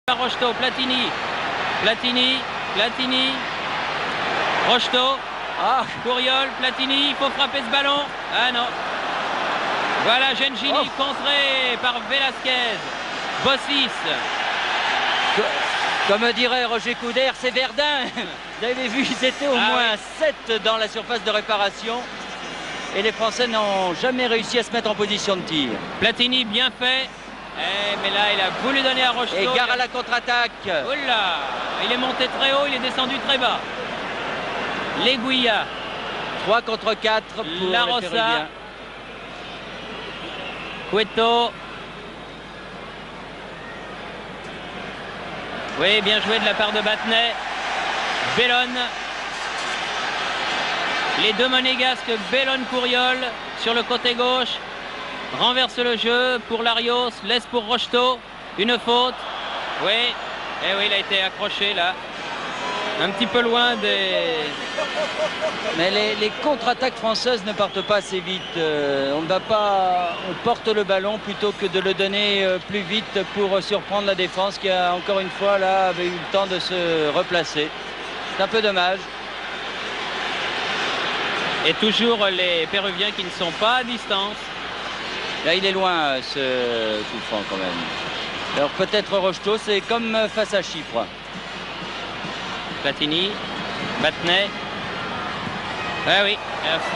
Rocheteau, Platini, Rocheteau, Couriol, Platini, il faut frapper ce ballon. Ah non. Voilà Gengini contré par Velasquez. Bossis. Comme dirait Roger Coudert, c'est Verdun. Vous avez vu, ils étaient au moins 7 dans la surface de réparation. Et les Français n'ont jamais réussi à se mettre en position de tir. Platini bien fait. Mais là, il a voulu donner à Rocheteau. Et gare à la contre-attaque. Oula, il est monté très haut, il est descendu très bas. L'Aiguilla. 3 contre 4 pour La les Rosa. Péruviens. Cueto. Oui, bien joué de la part de Battenet. Bellone. Les deux monégasques, Bellone-Couriol sur le côté gauche. Renverse le jeu pour Larios, laisse pour Rocheteau. Une faute. Oui, oui, il a été accroché là. Un petit peu loin des... Mais les contre-attaques françaises ne partent pas assez vite. On porte le ballon plutôt que de le donner plus vite pour surprendre la défense qui a encore une fois là avait eu le temps de se replacer. C'est un peu dommage. Et toujours les Péruviens qui ne sont pas à distance. Là, il est loin ce coup franc quand même. Alors peut-être Rocheteau, c'est comme face à Chypre. Platini, Battenet. Ah oui,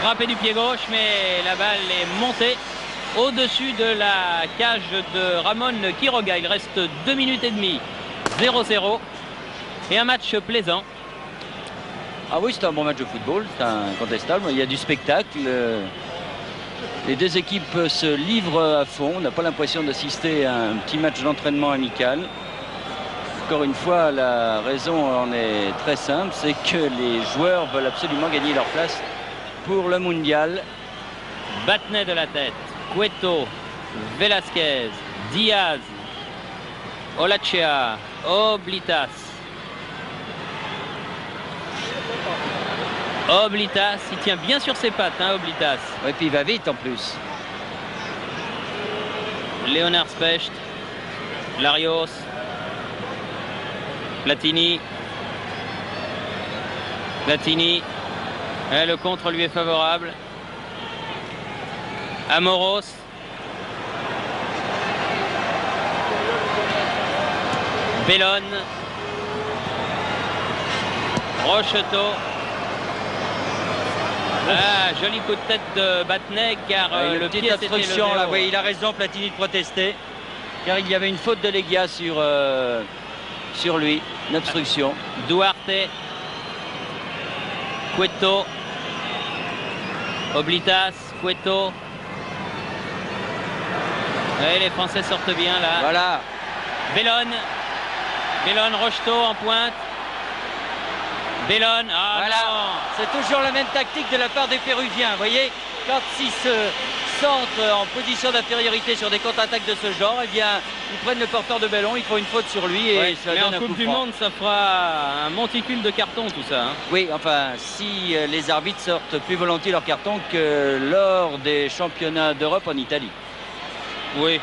frappé du pied gauche, mais la balle est montée au-dessus de la cage de Ramon Quiroga. Il reste 2 minutes et demie. 0-0. Et un match plaisant. Ah oui, c'est un bon match de football, c'est incontestable. Il y a du spectacle. Les deux équipes se livrent à fond. On n'a pas l'impression d'assister à un petit match d'entraînement amical. Encore une fois, la raison en est très simple, c'est que les joueurs veulent absolument gagner leur place pour le mondial. Battenet de la tête, Cueto, Velasquez, Diaz, Olachea, Oblitas. Oblitas, il tient bien sur ses pattes, hein, Oblitas. Oui, puis il va vite en plus. Léonard Specht, Larios, Platini. Le contre lui est favorable. Amoros. Bellone. Rocheteau. Ah, joli coup de tête de Battenet car le pied s'était levé. Là, oui, il a raison Platini de protester car il y avait une faute de Legia sur lui, une obstruction. Duarte, Cueto, Oblitas, Cueto. Et les Français sortent bien là. Voilà. Bellone, Rocheteau en pointe. Bellone, voilà. C'est toujours la même tactique de la part des Péruviens. Vous voyez, quand ils se sentent en position d'infériorité sur des contre-attaques de ce genre, eh bien, ils prennent le porteur de ballon, ils font une faute sur lui et ça donne un coup franc. Mais en Coupe du Monde, ça fera un monticule de cartons tout ça. Hein. Oui, enfin, si les arbitres sortent plus volontiers leurs cartons que lors des championnats d'Europe en Italie. Oui,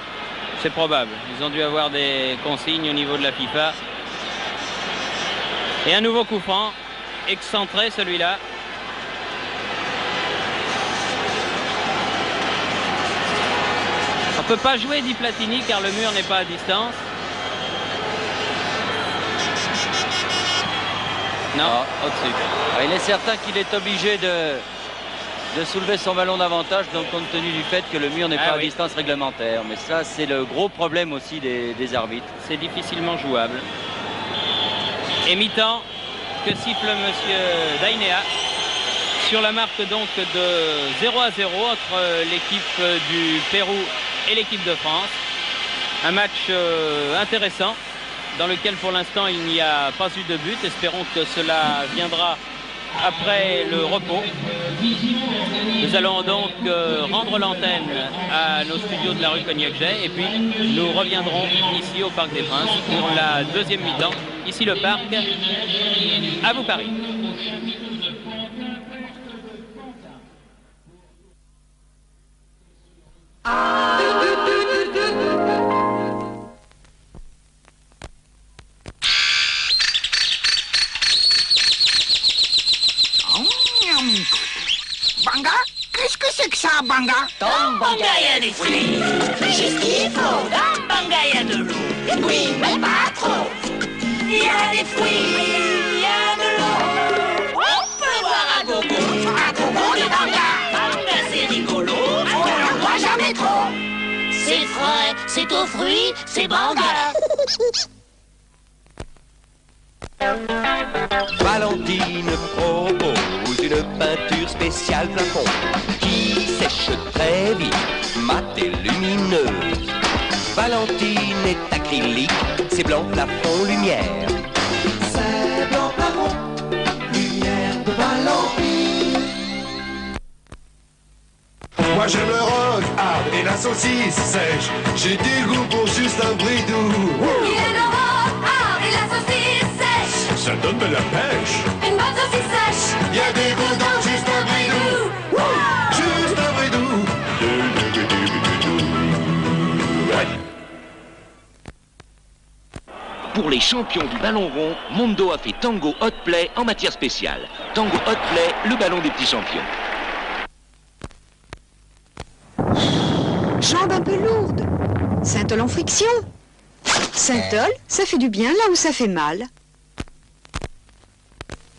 c'est probable. Ils ont dû avoir des consignes au niveau de la FIFA. Et un nouveau coup franc, excentré celui-là. On ne peut pas jouer, dit Platini, car le mur n'est pas à distance. Non, au-dessus. Il est certain qu'il est obligé de soulever son ballon davantage, donc compte tenu du fait que le mur n'est pas à distance réglementaire. Mais ça, c'est le gros problème aussi des arbitres. C'est difficilement jouable. Et mi-temps que siffle monsieur Dainea sur la marque donc de 0-0 entre l'équipe du Pérou et l'équipe de France. Un match intéressant dans lequel pour l'instant il n'y a pas eu de but. Espérons que cela viendra après le repos. Nous allons donc rendre l'antenne à nos studios de la rue Cognac-Jay et puis nous reviendrons ici au Parc des Princes pour la deuxième mi-temps. Ici le parc, à vous Paris. ça, Banga? Dans Banga, il y a des fruits. Juste ce qu'il faut. Dans Banga, il y a de l'eau. Oui, mais pas trop. Il y a des fruits, il y a de l'eau. On peut boire à gogo. Un gogo de Banga. Banga, c'est rigolo. On n'en boit jamais trop. C'est frais, c'est aux fruits, c'est Banga. Valentine propose une peinture spéciale plafond qui sèche très vite, mat et lumineuse. Valentine est acrylique, c'est blanc plafond lumière. C'est blanc plafond, lumière de Valentine. Moi j'aime le rock hard et la saucisse sèche. J'ai du goût pour juste un bridou. Il est le rock hard et la saucisse sèche. Ça donne de la pêche. Une bonne saucisse sèche. Y a des goûts dans juste un bridou. Juste un bridou. Ouais. Pour les champions du ballon rond, Mondo a fait Tango Hot Play en matière spéciale. Tango Hot Play, le ballon des petits champions. Jambes un peu lourdes. Synthol en friction. Synthol, ça fait du bien là où ça fait mal.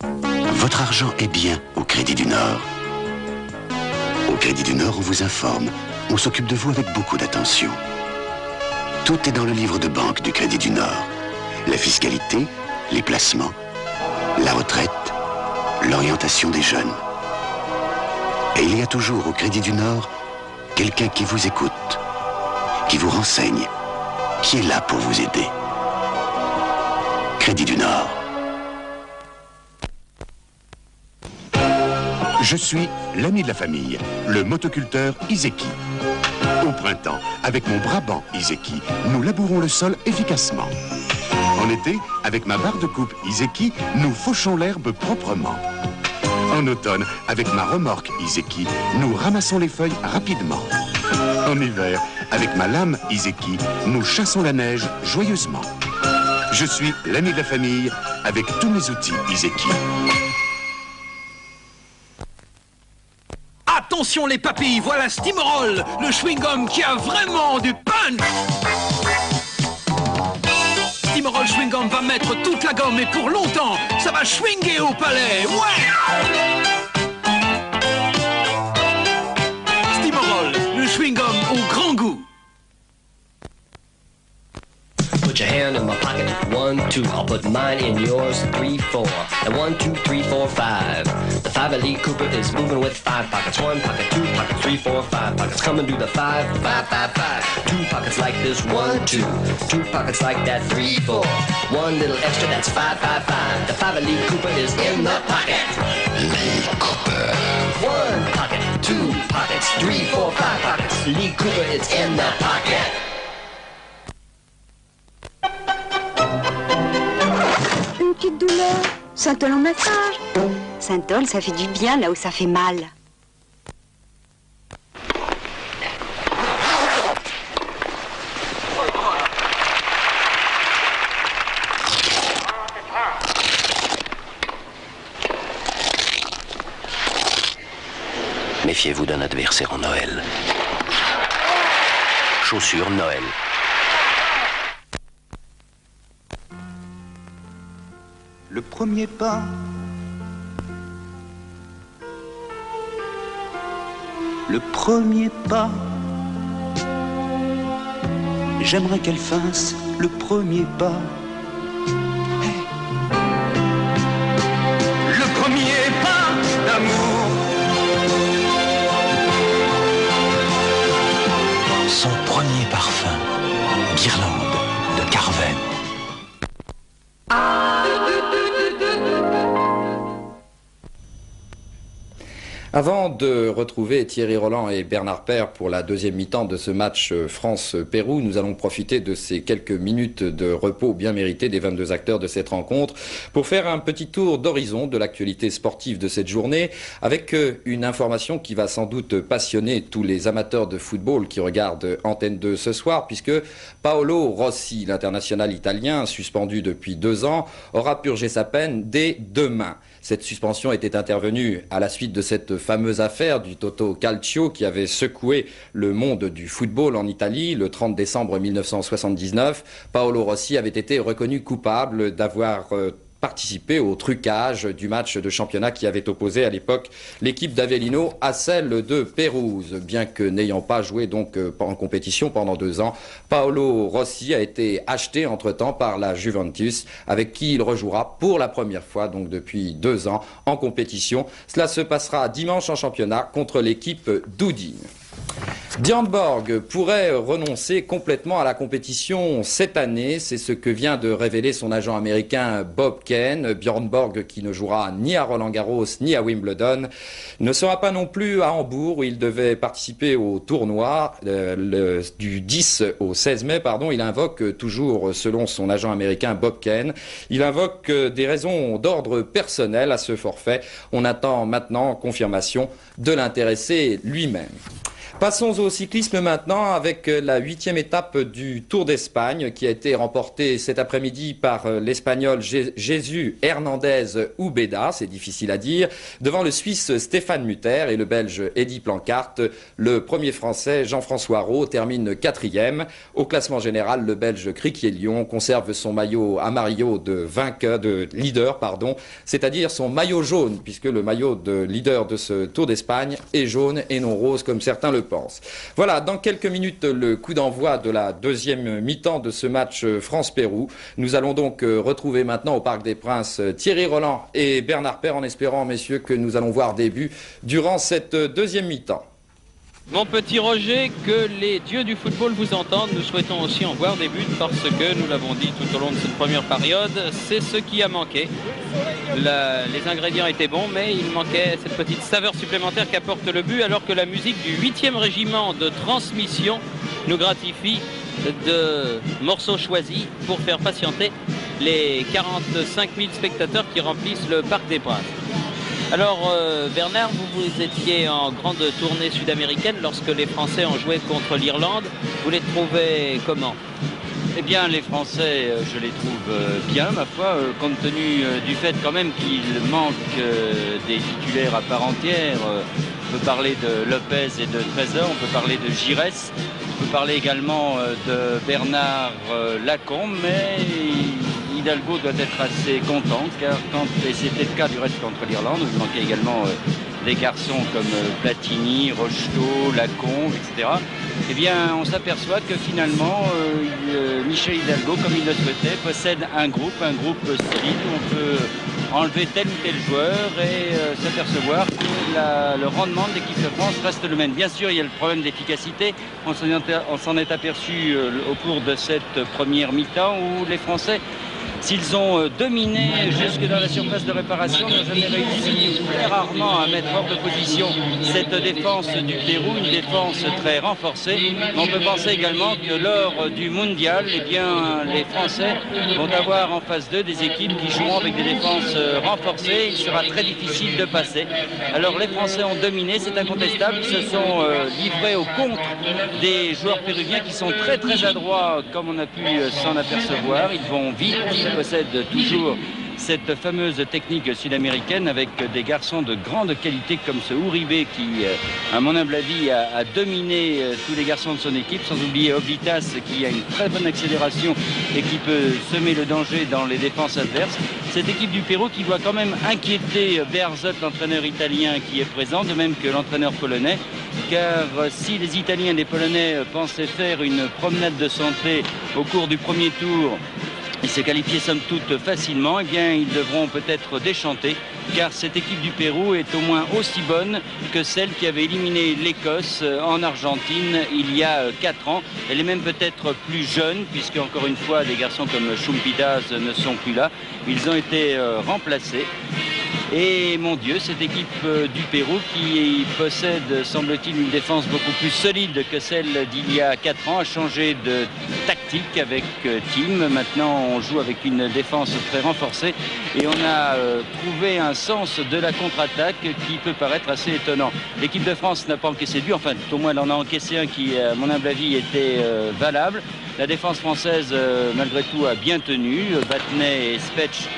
Votre argent est bien au Crédit du Nord. Au Crédit du Nord, on vous informe. On s'occupe de vous avec beaucoup d'attention. Tout est dans le livre de banque du Crédit du Nord. La fiscalité, les placements, la retraite, l'orientation des jeunes. Et il y a toujours au Crédit du Nord quelqu'un qui vous écoute, qui vous renseigne, qui est là pour vous aider. Crédit du Nord. Je suis l'ami de la famille, le motoculteur Izeki. Au printemps, avec mon Brabant Izeki, nous labourons le sol efficacement. En été, avec ma barre de coupe Izeki, nous fauchons l'herbe proprement. En automne, avec ma remorque Izeki, nous ramassons les feuilles rapidement. En hiver, avec ma lame Izeki, nous chassons la neige joyeusement. Je suis l'ami de la famille avec tous mes outils Izeki. Attention les papilles, voilà Steamroll, le chewing-gum qui a vraiment du punch. Steamroll chewing-gum va mettre toute la gomme et pour longtemps, ça va chewinguer au palais. Ouais! Steamroll, le chewing-gum au grand goût. Put your hand in my pocket. 1, 2. I'll put mine in yours. 3, 4. And 1, 2, 3, 4, 5. The 5 Elite Cooper is moving with 5 pockets. 1 pocket, 2 pockets, 3, 4, 5 pockets. Coming to the 5, 5, 5, 5. 2 pockets like this. 1, 2. 2 pockets like that. 3, 4. 1 little extra. That's 5, 5, 5. The 5 Elite Cooper is in the pocket. Elite Cooper. 1 pocket, 2 pockets, 3, 4, 5 pockets. Elite Cooper is in the pocket. Une petite douleur. Synthol en massage. Synthol, ça fait du bien là où ça fait mal. Méfiez-vous d'un adversaire en Noël. Chaussures Noël. Le premier pas. Le premier pas. J'aimerais qu'elle fasse le premier pas. Hey. Le premier pas d'amour. Son premier parfum. Guirlande de Carven. Avant de retrouver Thierry Roland et Bernard Père pour la deuxième mi-temps de ce match France-Pérou, nous allons profiter de ces quelques minutes de repos bien mérités des 22 acteurs de cette rencontre pour faire un petit tour d'horizon de l'actualité sportive de cette journée avec une information qui va sans doute passionner tous les amateurs de football qui regardent Antenne 2 ce soir, puisque Paolo Rossi, l'international italien, suspendu depuis 2 ans, aura purgé sa peine dès demain. Cette suspension était intervenue à la suite de cette fameuse affaire du Toto Calcio qui avait secoué le monde du football en Italie le 30 décembre 1979. Paolo Rossi avait été reconnu coupable d'avoir participé au trucage du match de championnat qui avait opposé à l'époque l'équipe d'Avellino à celle de Pérouse. Bien que n'ayant pas joué donc en compétition pendant 2 ans, Paolo Rossi a été acheté entre-temps par la Juventus, avec qui il rejouera pour la première fois donc depuis 2 ans en compétition. Cela se passera dimanche en championnat contre l'équipe d'Udine. Björn Borg pourrait renoncer complètement à la compétition cette année. C'est ce que vient de révéler son agent américain Bob Kane. Björn Borg, qui ne jouera ni à Roland-Garros ni à Wimbledon, ne sera pas non plus à Hambourg où il devait participer au tournoi du 10 au 16 mai. Il invoque toujours, selon son agent américain Bob Kane, il invoque des raisons d'ordre personnel à ce forfait. On attend maintenant confirmation de l'intéressé lui-même. Passons au cyclisme maintenant avec la 8e étape du Tour d'Espagne qui a été remportée cet après-midi par l'Espagnol Jesús Hernández Ubeda, c'est difficile à dire, devant le Suisse Stéphane Mutter et le Belge Eddy Planckaert. Le premier Français Jean-François Rault termine 4e. Au classement général, le Belge Criquier-Lyon conserve son maillot amarillo de leader, c'est-à-dire son maillot jaune, puisque le maillot de leader de ce Tour d'Espagne est jaune et non rose comme certains le pense. Voilà, dans quelques minutes, le coup d'envoi de la deuxième mi-temps de ce match France-Pérou. Nous allons donc retrouver maintenant au Parc des Princes Thierry Roland et Bernard Paire en espérant, messieurs, que nous allons voir des buts durant cette deuxième mi-temps. Mon petit Roger, que les dieux du football vous entendent. Nous souhaitons aussi en voir des buts parce que, nous l'avons dit tout au long de cette première période, c'est ce qui a manqué. Les ingrédients étaient bons, mais il manquait cette petite saveur supplémentaire qu'apporte le but, alors que la musique du 8e régiment de transmission nous gratifie de morceaux choisis pour faire patienter les 45 000 spectateurs qui remplissent le Parc des Princes. Alors Bernard, vous étiez en grande tournée sud-américaine lorsque les Français ont joué contre l'Irlande. Vous les trouvez comment ? Eh bien, les Français, je les trouve bien, ma foi, compte tenu du fait quand même qu'il manque des titulaires à part entière. On peut parler de Lopez et de Trésor, on peut parler de Giresse, on peut parler également de Bernard Lacombe, mais Hidalgo doit être assez content, car et c'était le cas du reste contre l'Irlande, où il manquait également des garçons comme Platini, Rocheteau, Lacombe, etc. Eh bien, on s'aperçoit que finalement, Michel Hidalgo, comme il le souhaitait, possède un groupe solide où on peut enlever tel ou tel joueur et s'apercevoir que le rendement de l'équipe de France reste le même. Bien sûr, il y a le problème d'efficacité. On s'en est aperçu au cours de cette première mi-temps où les Français, s'ils ont dominé jusque dans la surface de réparation, n'ont jamais réussi, très rarement, à mettre hors de position cette défense du Pérou, une défense très renforcée. Mais on peut penser également que lors du mondial, eh bien, les Français vont avoir en face d'eux des équipes qui joueront avec des défenses renforcées. Il sera très difficile de passer. Alors les Français ont dominé, c'est incontestable. Ils se sont livrés au contre des joueurs péruviens qui sont très très adroits, comme on a pu s'en apercevoir. Ils vont vite. Possède toujours cette fameuse technique sud-américaine avec des garçons de grande qualité comme ce Uribe qui, à mon humble avis, a dominé tous les garçons de son équipe, sans oublier Oblitas qui a une très bonne accélération et qui peut semer le danger dans les défenses adverses. Cette équipe du Pérou qui doit quand même inquiéter Berzot, l'entraîneur italien qui est présent, de même que l'entraîneur polonais, car si les Italiens et les Polonais pensaient faire une promenade de santé au cours du premier tour et se qualifier somme toute facilement, eh bien ils devront peut-être déchanter, car cette équipe du Pérou est au moins aussi bonne que celle qui avait éliminé l'Écosse en Argentine il y a 4 ans. Elle est même peut-être plus jeune, puisque encore une fois des garçons comme Chumpidas ne sont plus là. Ils ont été remplacés. Et mon Dieu, cette équipe du Pérou qui possède, semble-t-il, une défense beaucoup plus solide que celle d'il y a 4 ans, a changé de tactique avec Tim. Maintenant, on joue avec une défense très renforcée et on a trouvé un sens de la contre-attaque qui peut paraître assez étonnant. L'équipe de France n'a pas encaissé de but, enfin, tout au moins, elle en a encaissé un qui, à mon humble avis, était valable. La défense française, malgré tout, a bien tenu. Battenet et Spetch